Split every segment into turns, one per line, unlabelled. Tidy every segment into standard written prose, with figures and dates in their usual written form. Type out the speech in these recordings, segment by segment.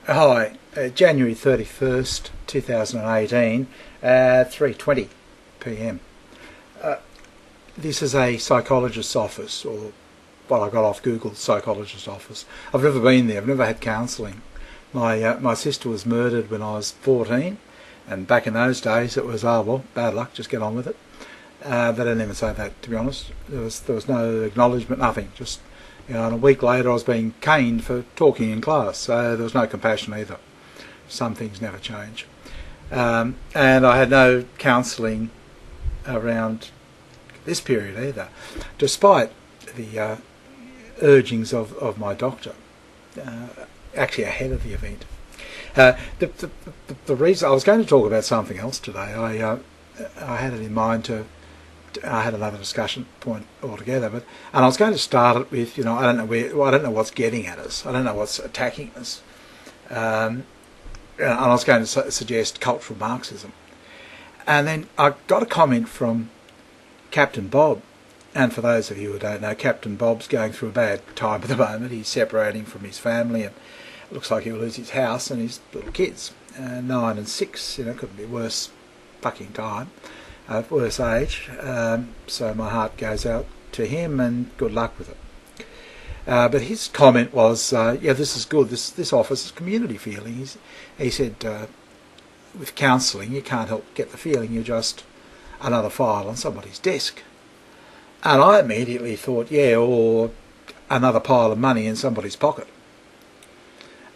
Hi, January 31st, 2018, 3:20 p.m. This is a psychologist's office, or what I got off Google, psychologist's office. I've never been there. I've never had counselling. My sister was murdered when I was 14, and back in those days it was, well, bad luck, just get on with it. They didn't even say that, to be honest. There was no acknowledgement, nothing. Just, and a week later I was being caned for talking in class, so there was no compassion either. Some things never change. And I had no counselling around this period either, despite the urgings of my doctor, actually ahead of the event. The reason I was going to talk about something else today, I had it in mind I had another discussion point altogether, and I was going to start it with, I don't know what's getting at us, I don't know what's attacking us, and I was going to suggest cultural Marxism, and then I got a comment from Captain Bob, and for those of you who don't know, Captain Bob's going through a bad time at the moment. He's separating from his family, and it looks like he'll lose his house and his little kids, 9 and 6. Couldn't be a worse fucking time. Worse age, so my heart goes out to him and good luck with it. But his comment was, this is good, this offers community feeling. He said, with counselling you can't help get the feeling you're just another file on somebody's desk. And I immediately thought, or another pile of money in somebody's pocket.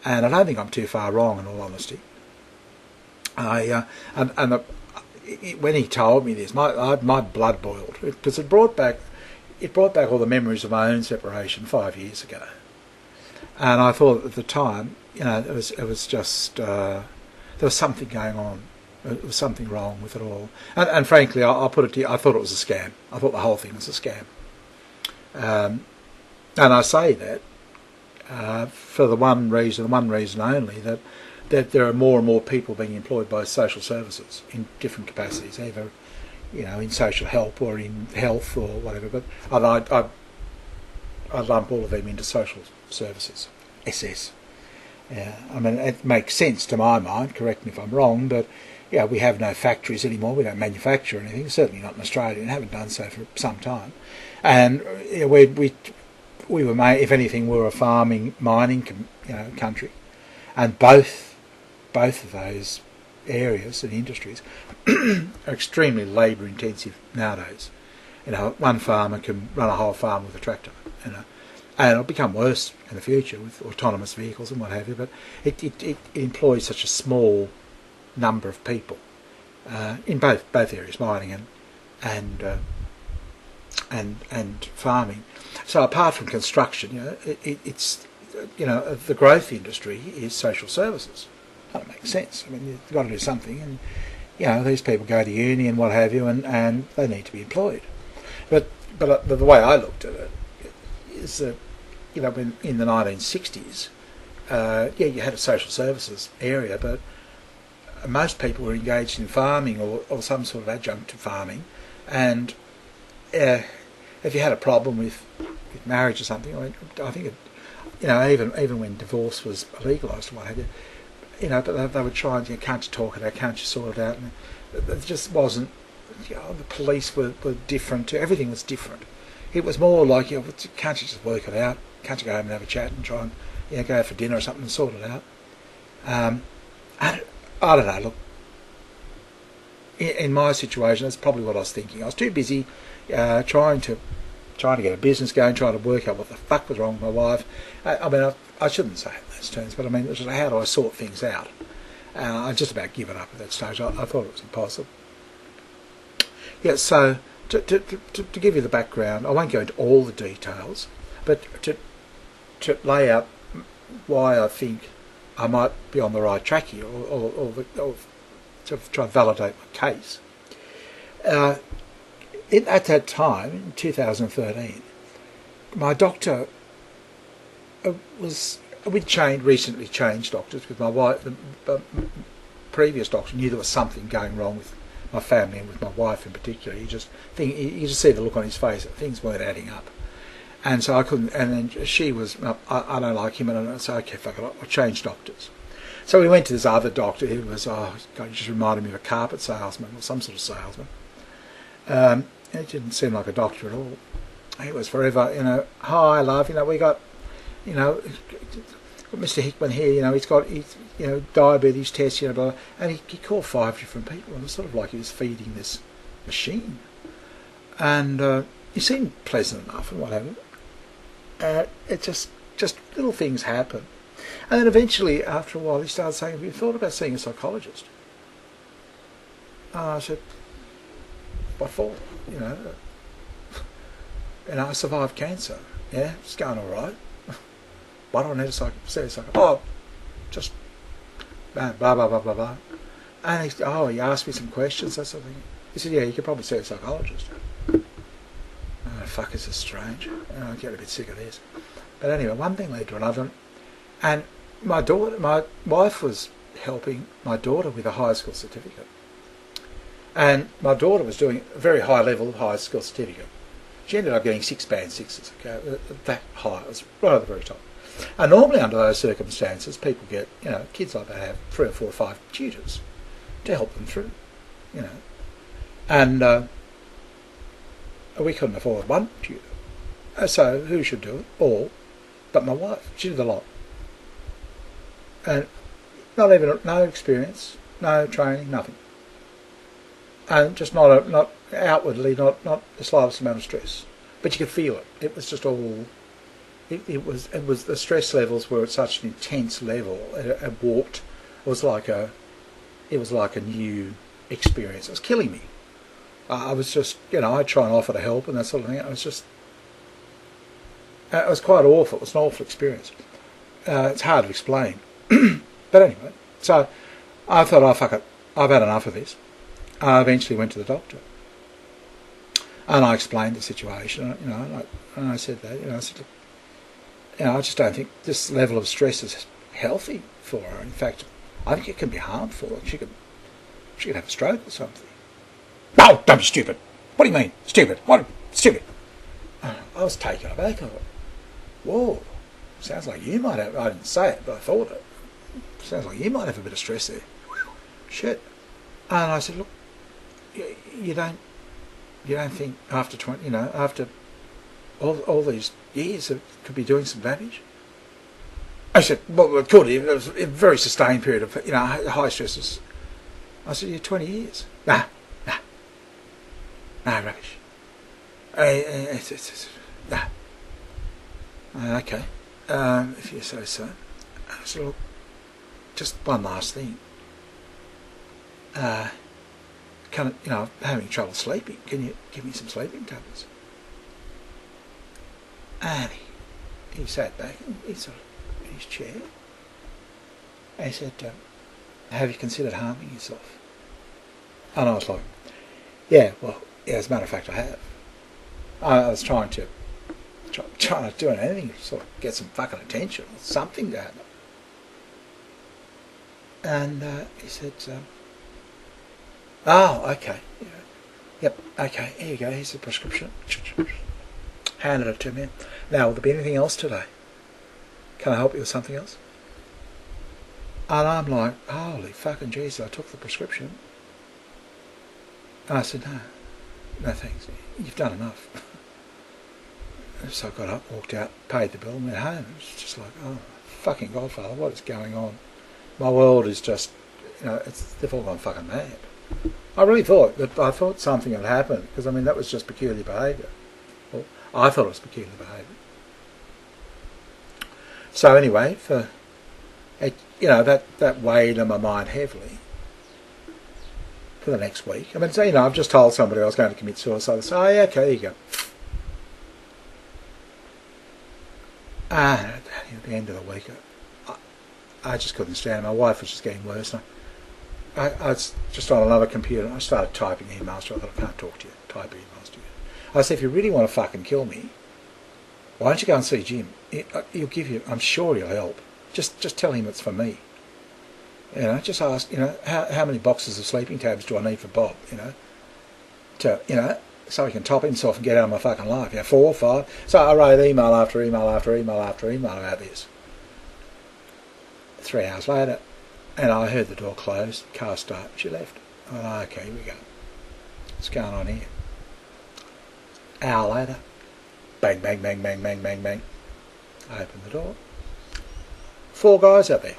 And I don't think I'm too far wrong, in all honesty. When he told me this, my blood boiled, because it brought back all the memories of my own separation 5 years ago. And I thought at the time, it was just there was something going on. There was something wrong with it all. And frankly, I'll put it to you, I thought it was a scam. I thought the whole thing was a scam. And I say that for the one reason only, that there are more and more people being employed by social services in different capacities, either in social help or in health or whatever. But I lump all of them into social services, SS. It makes sense to my mind. Correct me if I'm wrong, but we have no factories anymore. We don't manufacture anything. Certainly not in Australia, and haven't done so for some time. And we were made, if anything, we were a farming, mining country, and both of those areas and industries are extremely labour intensive nowadays. One farmer can run a whole farm with a tractor, and it'll become worse in the future with autonomous vehicles and what have you. But it employs such a small number of people in both areas, mining and farming. So apart from construction, it's the growth industry is social services. That makes sense. You've got to do something, and these people go to uni and what have you, and they need to be employed. But the way I looked at it is that when in the 1960s, you had a social services area, but most people were engaged in farming or some sort of adjunct to farming, and if you had a problem with marriage or something, I think even when divorce was legalised or what have you. But they would try and, can't you talk it out, can't you sort it out? And it just wasn't, the police were different, everything was different. It was more like, can't you just work it out? Can't you go home and have a chat and try and, go out for dinner or something and sort it out? I don't know, look, in my situation, that's probably what I was thinking. I was too busy trying to get a business going, trying to work out what the fuck was wrong with my wife. I shouldn't say it in those terms, but it was just how do I sort things out? I just about given up at that stage. I thought it was impossible. So to give you the background, I won't go into all the details, but to lay out why I think I might be on the right track here, or to try and validate my case. At that time, in 2013, my doctor we'd recently changed doctors because my wife, the previous doctor, knew there was something going wrong with my family and with my wife in particular. You just see the look on his face that things weren't adding up. And so I couldn't, and then she was, I don't like him, and I said, okay, fuck it, I'll change doctors. So we went to this other doctor who was, oh God, he just reminded me of a carpet salesman or some sort of salesman. He didn't seem like a doctor at all. He was forever, hi love, we got, Mr. Hickman here, he's got, diabetes tests, blah, blah. And he called 5 different people, and it was sort of like he was feeding this machine. And he seemed pleasant enough and whatever. It just little things happen. And then eventually, after a while, he started saying, have you thought about seeing a psychologist? I said, what for? I survived cancer. Yeah, it's going all right. Why do I need a psychologist? Oh, just blah, blah, blah, blah, blah. And he asked me some questions, that sort of thing. He said, yeah, you could probably see a psychologist. Oh, fuck, this is strange. I get a bit sick of this. But anyway, one thing led to another. And my wife was helping my daughter with a high school certificate. And my daughter was doing a very high level high school certificate. She ended up getting 6 band 6s, okay, that high. It was right at the very top. And normally under those circumstances, people get, kids like that have 3 or 4 or 5 tutors to help them through, And we couldn't afford one tutor. So who should do it? All but my wife. She did a lot. And no experience, no training, nothing. And just not outwardly, not the slightest amount of stress. But you could feel it. It was just all... It was the stress levels were at such an intense level. It warped. It was like a new experience. It was killing me. I was just, I'd try and offer to help and that sort of thing. It was quite awful. It was an awful experience. It's hard to explain. But anyway, so I thought, oh fuck it, I've had enough of this. I eventually went to the doctor. And I explained the situation, and I said that, I said, look, I just don't think this level of stress is healthy for her. In fact, I think it can be harmful. She could have a stroke or something. No, don't be stupid. What do you mean, stupid? What, stupid? I was taken aback. I thought, whoa, sounds like you might have, I didn't say it, but I thought it. Sounds like you might have a bit of stress there. Shit. And I said, look, you don't think after 20, after all these years it could be doing some damage? I said, well, it could. It was a very sustained period of, high stresses. I said, yeah, 20 years. Nah, rubbish. Nah. Okay, if you say so. I said, look, just one last thing. I'm having trouble sleeping. Can you give me some sleeping tablets? And he sat back and he sort of in his chair. And he said, have you considered harming yourself? And I was like, yeah, as a matter of fact, I have. I was trying to do anything to sort of get some fucking attention or something to happen. And he said, oh, okay. Yep, okay, here you go, here's the prescription. Handed it to me. Now, will there be anything else today? Can I help you with something else? And I'm like, holy fucking Jesus, I took the prescription. And I said, no thanks, you've done enough. So I got up, walked out, paid the bill and went home. It was just like, oh, fucking Godfather, what is going on? My world is just, they've all gone fucking mad. I really thought something had happened, because that was just peculiar behaviour. Well, I thought it was peculiar behaviour. So anyway, that weighed on my mind heavily for the next week. I've just told somebody I was going to commit suicide. I said, oh yeah, okay, there you go. And at the end of the week, I just couldn't stand it. My wife was just getting worse. I was just on another computer and I started typing emails to her. I thought, I can't talk to you. Type emails to you. I said, if you really want to fucking kill me, why don't you go and see Jim? He'll give you, I'm sure he'll help. Just tell him it's for me. Just ask, how many boxes of sleeping tabs do I need for Bob, so he can top himself and get out of my fucking life. 4 or 5. So I wrote email after email after email after email about this. 3 hours later, And I heard the door close, the car start, she left. I went, okay, here we go. What's going on here? Hour later, bang, bang, bang, bang, bang, bang, bang. I opened the door. 4 guys out there.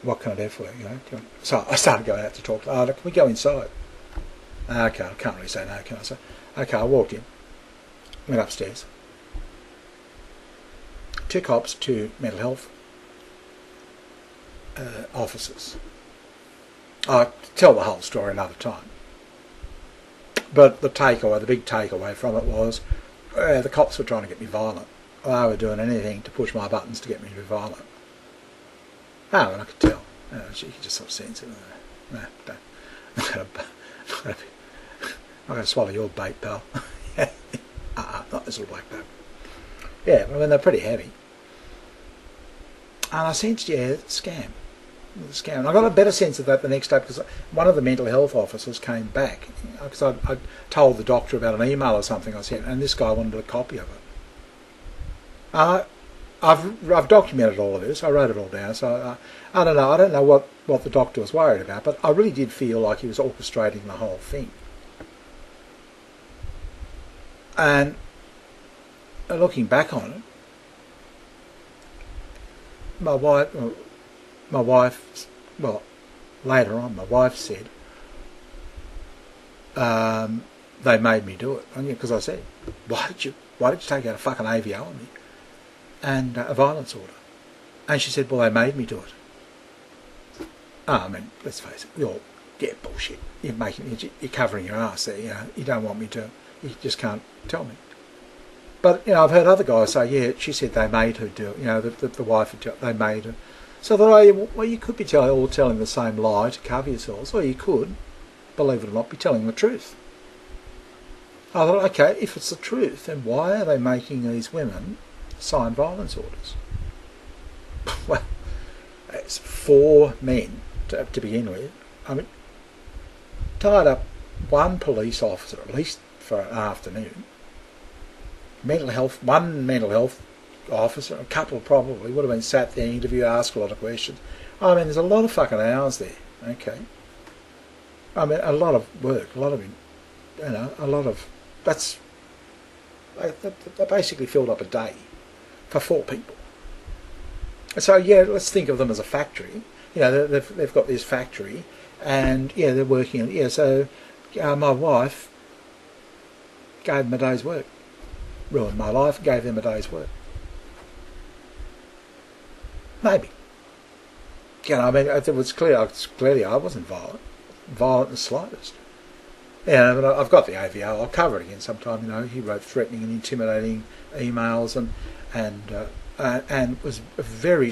What can I do for you? So I started going out to talk. Oh, can we go inside? Okay, I can't really say no, can I? So, okay, I walked in, went upstairs. 2 cops, 2 mental health officers. I'll tell the whole story another time. But the big takeaway from it was the cops were trying to get me violent. They were doing anything to push my buttons to get me to be violent. Oh, and I could tell. You could just sort of sense it. No, don't. I'm going to swallow your bait, pal. Not this little black bait. Yeah, I mean, they're pretty heavy. And I sensed, scam. Scam. And I got a better sense of that the next day because one of the mental health officers came back because I told the doctor about an email or something I sent, and this guy wanted a copy of it. I've documented all of this. I wrote it all down. So I don't know. I don't know what the doctor was worried about, but I really did feel like he was orchestrating the whole thing. And looking back on it, my wife, later on, my wife said, they made me do it. Because I said, why did you take out a fucking AVO on me? And a violence order. And she said, well, they made me do it. I mean, let's face it, bullshit. You're covering your ass there, you don't want me to, you just can't tell me. But, I've heard other guys say, she said they made her do it, the wife, they made her. So I thought, well, you could be telling the same lie to cover yourselves, or you could, believe it or not, be telling the truth. I thought, okay, if it's the truth, then why are they making these women sign violence orders? Well, it's 4 men to begin with. I mean, tied up 1 police officer, at least for an afternoon. One mental health officer, a couple probably, would have been sat there, interviewed, asked a lot of questions. I mean, there's a lot of fucking hours there, okay? I mean, a lot of work, that's, they basically filled up a day for 4 people. So, let's think of them as a factory. They've got this factory, and, they're working on it. So, my wife gave them a day's work. Ruined my life, gave them a day's work. Maybe. I mean, it was clearly I wasn't violent in the slightest. I mean, I've got the AVO. I'll cover it again sometime. He wrote threatening and intimidating emails and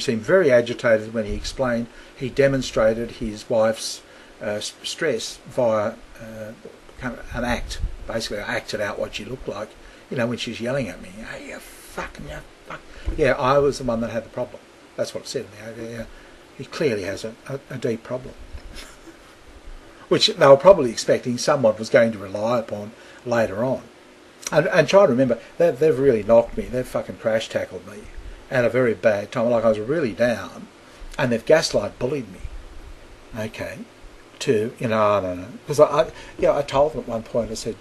seemed very agitated when he explained. He demonstrated his wife's stress via an act. Basically, I acted out what she looked like. When she's yelling at me, hey, you fuck. Yeah, I was the one that had the problem. That's what it said in the AVO. He clearly has a deep problem. Which they were probably expecting someone was going to rely upon later on. And try to remember, they've really knocked me. They've fucking crash tackled me at a very bad time. Like I was really down, and they've gaslight bullied me. Okay, to I don't know, because I told them at one point. I said,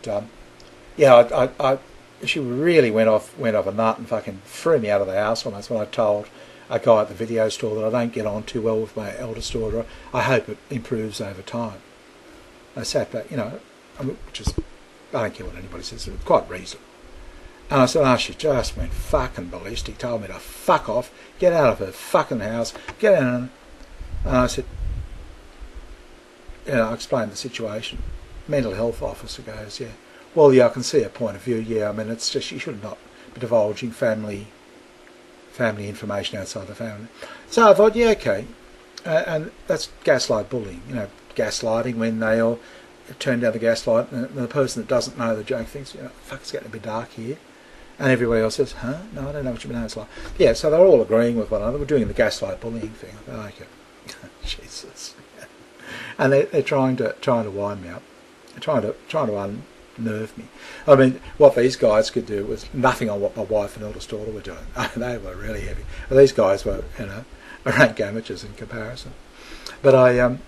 she really went off a nut and fucking threw me out of the house almost when I told a guy at the video store that I don't get on too well with my eldest daughter. I hope it improves over time. I sat back, which is, I don't care what anybody says, it's quite reasonable. And I said, she just went fucking ballistic, told me to fuck off, get out of her fucking house, get out. And I said, I explained the situation. Mental health officer goes, well, I can see her point of view, I mean, it's just, you should not be divulging family information outside the family. So I thought, okay, and that's gaslight bullying, gaslighting when they all turn down the gaslight and the person that doesn't know the joke thinks, fuck, it's getting a bit dark here. And everybody else says, huh? No, I don't know what you mean. It's like, so they're all agreeing with one another. We're doing the gaslight bullying thing. Okay. Jesus. And they're trying to wind me up. They're trying to unnerve me. I mean, what these guys could do was nothing on what my wife and eldest daughter were doing. They were really heavy. These guys were, There ain't amateurs in comparison. But and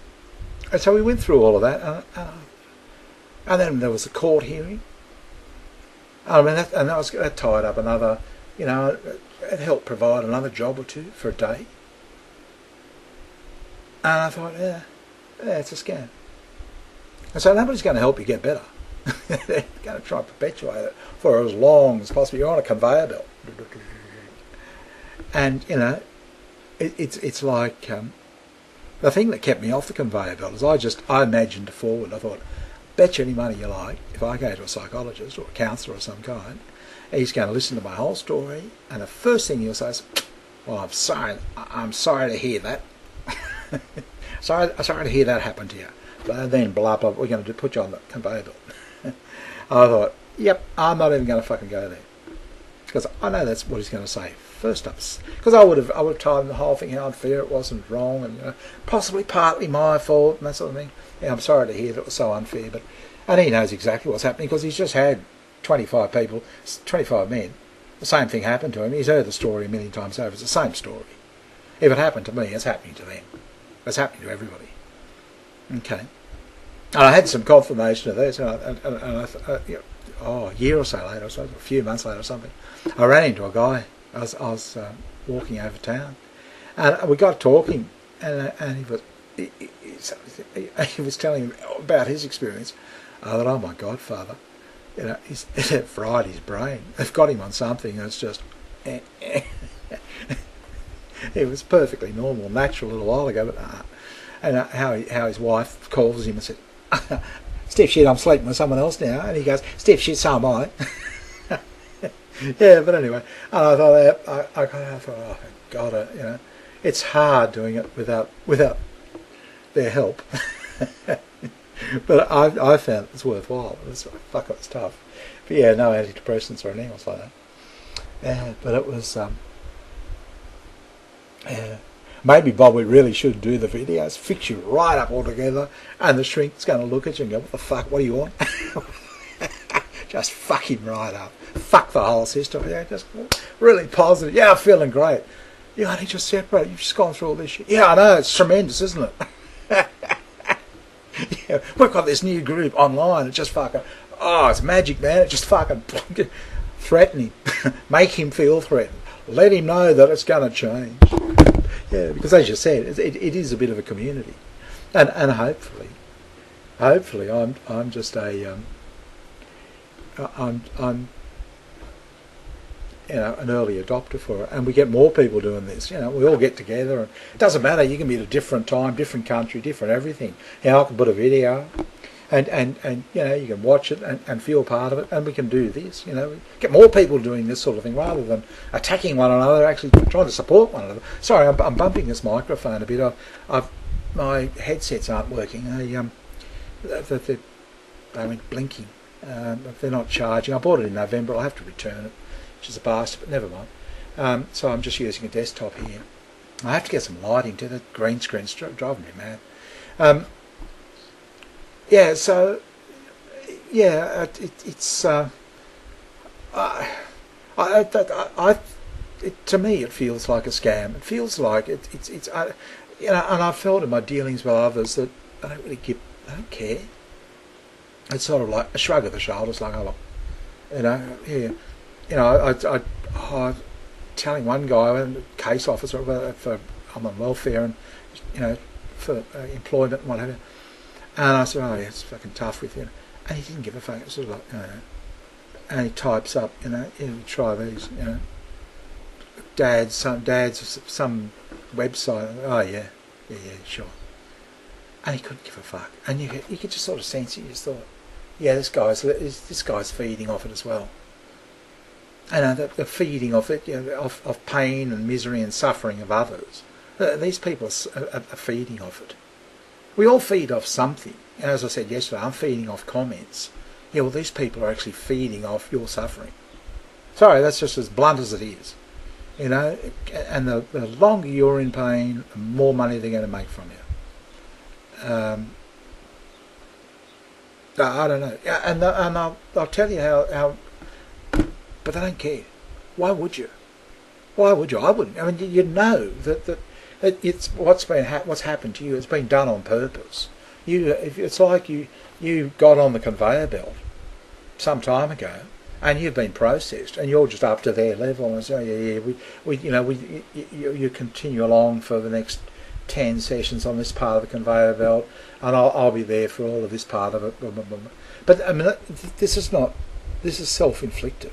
so we went through all of that, and then there was the court hearing. I mean, that tied up another, it helped provide another job or two for a day. And I thought, yeah, it's a scam. And so nobody's going to help you get better. They're going to try and perpetuate it for as long as possible. You're on a conveyor belt. And, it's like the thing that kept me off the conveyor belt is I imagined forward. I thought, bet you any money you like, if I go to a psychologist or a counsellor of some kind, he's going to listen to my whole story, and the first thing he'll say is, well, I'm sorry to hear that. sorry to hear that happen to you. But then blah blah, we're going to put you on the conveyor belt. I thought, yep, I'm not even going to fucking go there, because I know that's what he's going to say first up. Because I would have told him the whole thing, how unfair it was and wrong, and possibly partly my fault and that sort of thing. Yeah, I'm sorry to hear that it was so unfair, and he knows exactly what's happening because he's just had 25 men. The same thing happened to him. He's heard the story a million times over. It's the same story. If it happened to me, it's happening to them. It's happening to everybody. Okay. And I had some confirmation of this, a year or so later, a few months later or something, I ran into a guy. I was walking over town, and we got talking, and he was telling me about his experience. I thought, oh my God, Father, he's fried his brain. They've got him on something that's just. It was perfectly normal, natural a little while ago, but and how his wife calls him and said, "Stiff shit, I'm sleeping with someone else now," and he goes, "Stiff shit, so am I." Yeah, but anyway, and I thought, oh God, it's hard doing it without their help. But I found it's worthwhile. It's tough. But yeah, no antidepressants or anything else like that. Yeah, but it was. Yeah, maybe Bob, we really should do the videos, fix you right up altogether, and the shrink's going to look at you and go, "What the fuck? What do you want?" Just fuck him right up. Fuck the whole system. Yeah, just really positive. Yeah, I'm feeling great. Yeah, only just separated. You've just gone through all this shit. Yeah, I know. It's tremendous, isn't it? Yeah, we've got this new group online. It's just fucking. Oh, it's magic, man. It's just fucking threaten him. Make him feel threatened. Let him know that it's going to change. Yeah, because as you said, it is a bit of a community, and hopefully, I'm just a. I'm an early adopter for it, and we get more people doing this. We all get together, and it doesn't matter. You can be at a different time, different country, different everything. I can put a video, and you can watch it and feel part of it, and we can do this. Get more people doing this sort of thing rather than attacking one another. Actually, trying to support one another. Sorry, I'm bumping this microphone a bit. My headsets aren't working. They went blinking. They're not charging. I bought it in November. I'll have to return it, which is a bastard, but never mind. So I'm just using a desktop here. I have to get some lighting to the green screen's driving me mad. Yeah, so yeah, it's to me it feels like a scam. It feels like it's and I've felt in my dealings with others that I don't care. It's sort of like a shrug of the shoulders, like, oh, I telling one guy, I went to case officer I'm on welfare and for employment and what have you, and I said, oh yeah, it's fucking tough with you, and he didn't give a fuck. It was sort of like, and he types up, try these, some website. Oh yeah, sure. And he couldn't give a fuck, and you could just sort of sense it. You just thought, yeah, this guy's feeding off it as well. And the feeding off it, of pain and misery and suffering of others. These people are feeding off it. We all feed off something. And as I said yesterday, I'm feeding off comments. Yeah, well, these people are actually feeding off your suffering. Sorry, that's just as blunt as it is. And the longer you're in pain, the more money they're going to make from you. I don't know, and I'll tell you how, but they don't care. Why would you? I wouldn't. I mean, you know that It's what's happened to you. It's been done on purpose. It's like you got on the conveyor belt some time ago, and you've been processed, and you're just up to their level, and so you continue along for the next 10 sessions on this part of the conveyor belt, and I'll be there for all of this part of it. Blah, blah, blah. But I mean, this is self-inflicted.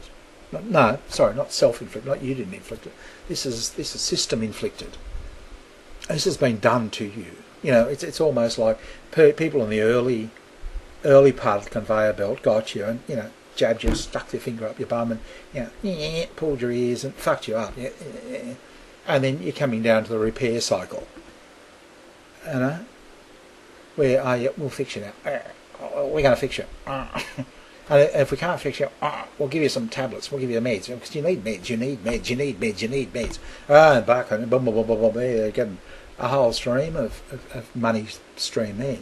No, sorry, not self-inflicted. Not you didn't inflict it. This is system-inflicted. This has been done to you. It's almost like people in the early part of the conveyor belt got you, and jabbed you, stuck their finger up your bum, and pulled your ears and fucked you up. And then you're coming down to the repair cycle. Where we'll fix you now. We're going to fix you. And if we can't fix you, we'll give you some tablets. We'll give you meds, because you need meds. You need meds. And back and boom, boom, boom, boom, boom. They're getting a whole stream of money stream there,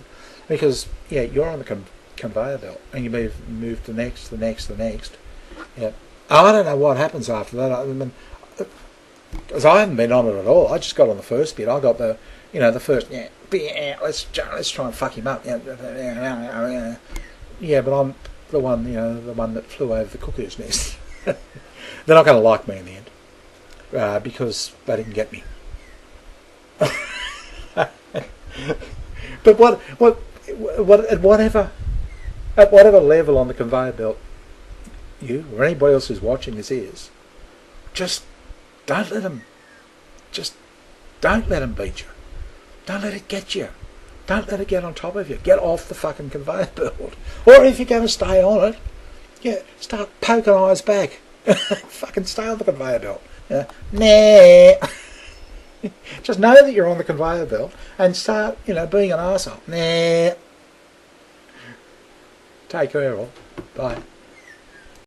because you're on the conveyor belt, and you move to the next. Yeah. I don't know what happens after that. I mean, because I haven't been on it at all. I just got on the first bit. I got the first. Let's try and fuck him up. Yeah, but I'm the one that flew over the cuckoo's nest. They're not going to like me in the end, because they didn't get me. But at whatever level on the conveyor belt you or anybody else who's watching this is, just don't let them beat you. Don't let it get you. Don't let it get on top of you. Get off the fucking conveyor belt. Or if you're going to stay on it, start poking eyes back. Fucking stay on the conveyor belt. Nah. Just know that you're on the conveyor belt and start, being an arsehole. Nah. Take care all. Bye.